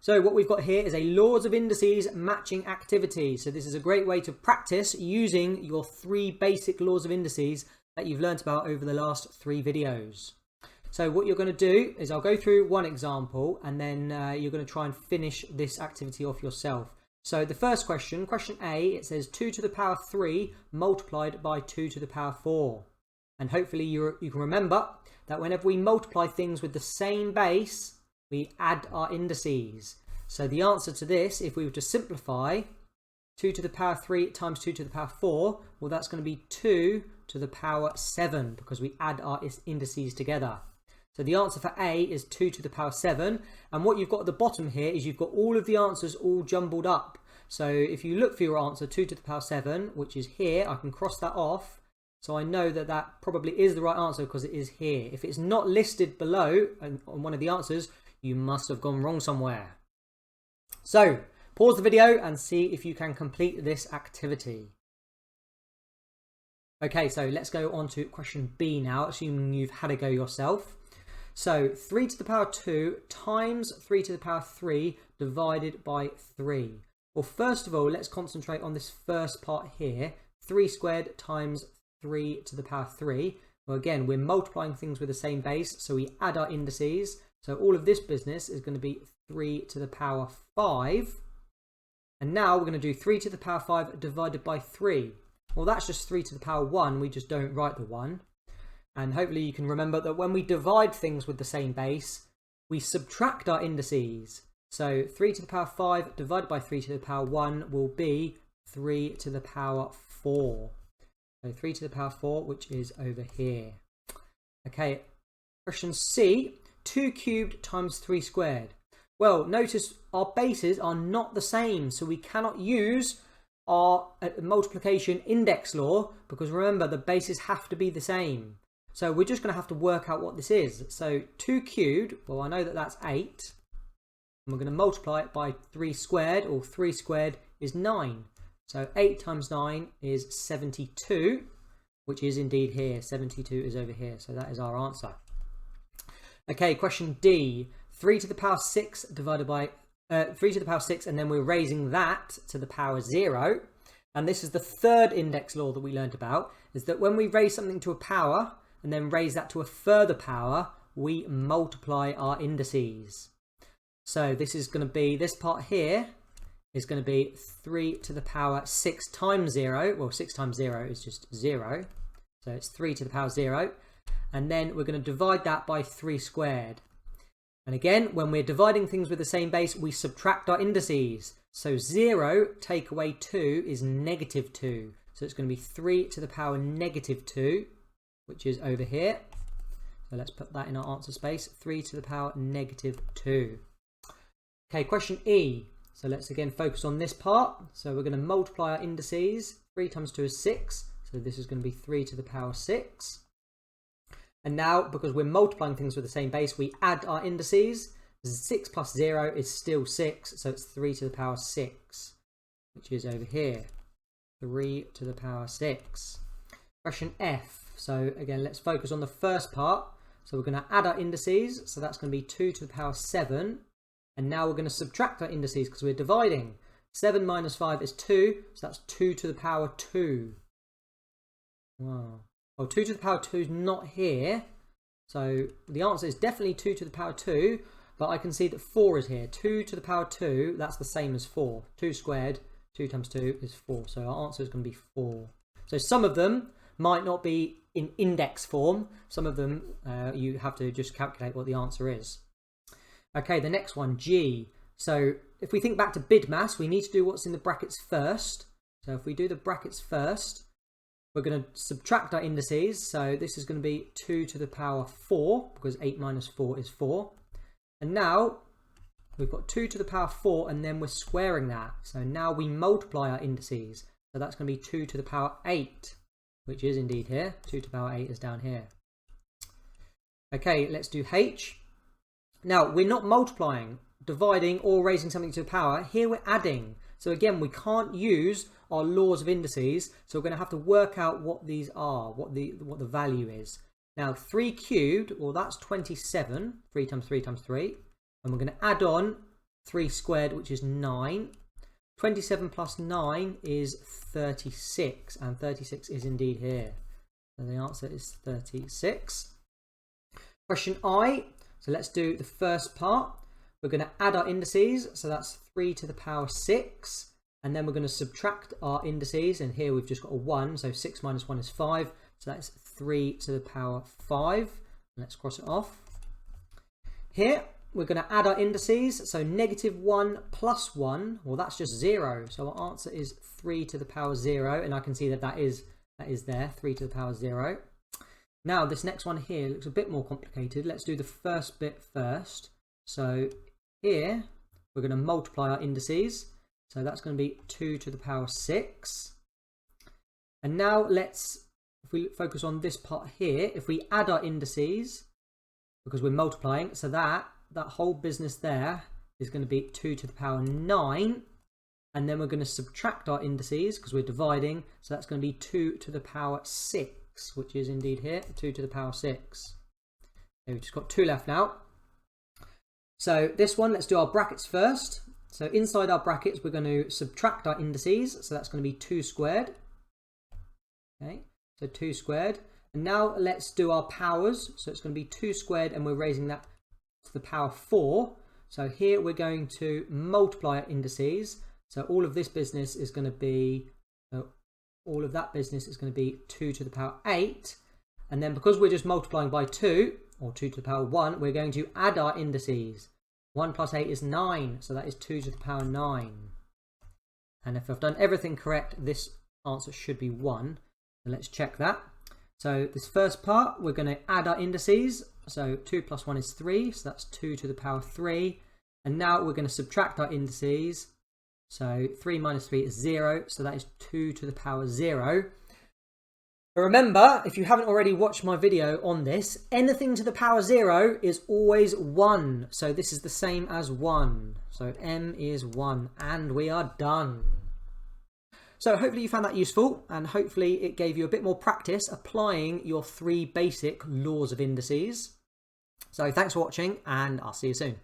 So what we've got here is a laws of indices matching activity. So this is a great way to practice using your 3 basic laws of indices that you've learnt about over the last 3 videos. So what you're going to do is I'll go through one example and then you're going to try and finish this activity off yourself. So the first question, question A, it says 2 to the power 3 multiplied by 2 to the power 4. And hopefully you can remember that whenever we multiply things with the same base, we add our indices. So the answer to this, if we were to simplify, 2 to the power 3 times 2 to the power 4, well, that's going to be 2 to the power 7 because we add our indices together. So the answer for A is 2 to the power 7. And what you've got at the bottom here is you've got all of the answers all jumbled up. So if you look for your answer, 2 to the power 7, which is here, I can cross that off. So I know that that probably is the right answer because it is here. If it's not listed below on one of the answers, you must have gone wrong somewhere. So pause the video and see if you can complete this activity. Okay, so let's go on to question B now, assuming you've had a go yourself. So 3 to the power 2 times 3 to the power 3 divided by 3. Well, first of all, let's concentrate on this first part here. 3 squared times 3 to the power 3. Well, again, we're multiplying things with the same base, so we add our indices. So all of this business is going to be 3 to the power 5. And now we're going to do 3 to the power 5 divided by 3. Well, that's just 3 to the power 1. We just don't write the 1. And hopefully you can remember that when we divide things with the same base, we subtract our indices. So 3 to the power 5 divided by 3 to the power 1 will be 3 to the power 4. So 3 to the power 4, which is over here. Okay, question C, 2 cubed times 3 squared. Well, notice our bases are not the same, so we cannot use our multiplication index law because remember the bases have to be the same. So we're just going to have to work out what this is. So 2 cubed, well, I know that that's 8. And we're going to multiply it by 3 squared, or 3 squared is 9. So 8 times 9 is 72, which is indeed here. 72 is over here. So that is our answer. Okay, question D. 3 to the power 6 divided by 3 to the power 6, and then we're raising that to the power 0. And this is the third index law that we learned about, is that when we raise something to a power and then raise that to a further power, we multiply our indices. So this is going to be, this part here is going to be 3 to the power 6 times 0. Well, 6 times 0 is just 0. So it's 3 to the power 0. And then we're going to divide that by 3 squared. And again, when we're dividing things with the same base, we subtract our indices. So 0 take away 2 is negative 2. So it's going to be 3 to the power negative 2, which is over here. So let's put that in our answer space. 3 to the power negative 2. Okay, question E. So let's again focus on this part. So we're going to multiply our indices. 3 times 2 is 6. So this is going to be 3 to the power 6. And now, because we're multiplying things with the same base, we add our indices. 6 plus 0 is still 6, so it's 3 to the power 6, which is over here. 3 to the power 6. Question F. So again, let's focus on the first part. So we're going to add our indices. So that's going to be 2 to the power 7. And now we're going to subtract our indices because we're dividing. 7 minus 5 is 2, so that's 2 to the power 2. Wow. Oh, 2 to the power 2 is not here. So the answer is definitely 2 to the power 2, but I can see that 4 is here. 2 to the power 2, that's the same as 4. 2 squared, 2 times 2 is 4. So our answer is going to be 4. So some of them might not be in index form. Some of them you have to just calculate what the answer is. Okay, the next one, G. So if we think back to BIDMAS, we need to do what's in the brackets first. So if we do the brackets first, we're going to subtract our indices. So this is going to be 2 to the power 4, because 8 minus 4 is 4. And now we've got 2 to the power 4, and then we're squaring that. So now we multiply our indices. So that's going to be 2 to the power 8, which is indeed here. 2 to the power 8 is down here. Okay, let's do H. Now, we're not multiplying, dividing, or raising something to a power. Here we're adding. So again, we can't use our laws of indices. So we're going to have to work out what these are, what the value is. Now, 3 cubed, well, that's 27. 3 times 3 times 3. And we're going to add on 3 squared, which is 9. 27 plus 9 is 36, and 36 is indeed here. So the answer is 36. Question I. So let's do the first part. We're going to add our indices. So that's 3 to the power 6. And then we're going to subtract our indices. And here we've just got a 1. So 6 minus 1 is 5. So that's 3 to the power 5. Let's cross it off. Here we're going to add our indices. So negative 1 plus 1. Well, that's just 0. So our answer is 3 to the power 0. And I can see that that is there, 3 to the power 0. Now this next one here looks a bit more complicated. Let's do the first bit first. So here we're going to multiply our indices. So that's going to be 2 to the power 6. And now if we focus on this part here, if we add our indices, because we're multiplying, so that whole business there is going to be 2 to the power 9. And then we're going to subtract our indices because we're dividing. So that's going to be 2 to the power 6, which is indeed here, 2 to the power 6. Okay, we've just got 2 left now. So this one, let's do our brackets first. So inside our brackets, we're going to subtract our indices. So that's going to be 2 squared. Okay, so 2 squared. And now let's do our powers. So it's going to be 2 squared, and we're raising that to the power 4. So here we're going to multiply our indices. So all of this business is going to be, all of that business is going to be 2 to the power 8. And then because we're just multiplying by 2, or 2 to the power 1, we're going to add our indices. 1 plus 8 is 9, so that is 2 to the power 9. And if I've done everything correct, this answer should be 1. And let's check that. So this first part, we're going to add our indices. So 2 plus 1 is 3, so that's 2 to the power 3. And now we're going to subtract our indices. So 3 minus 3 is 0, so that is 2 to the power 0. But remember, if you haven't already watched my video on this, anything to the power 0 is always 1. So this is the same as 1. So m is 1, and we are done. So hopefully you found that useful, and hopefully it gave you a bit more practice applying your 3 basic laws of indices. So thanks for watching, and I'll see you soon.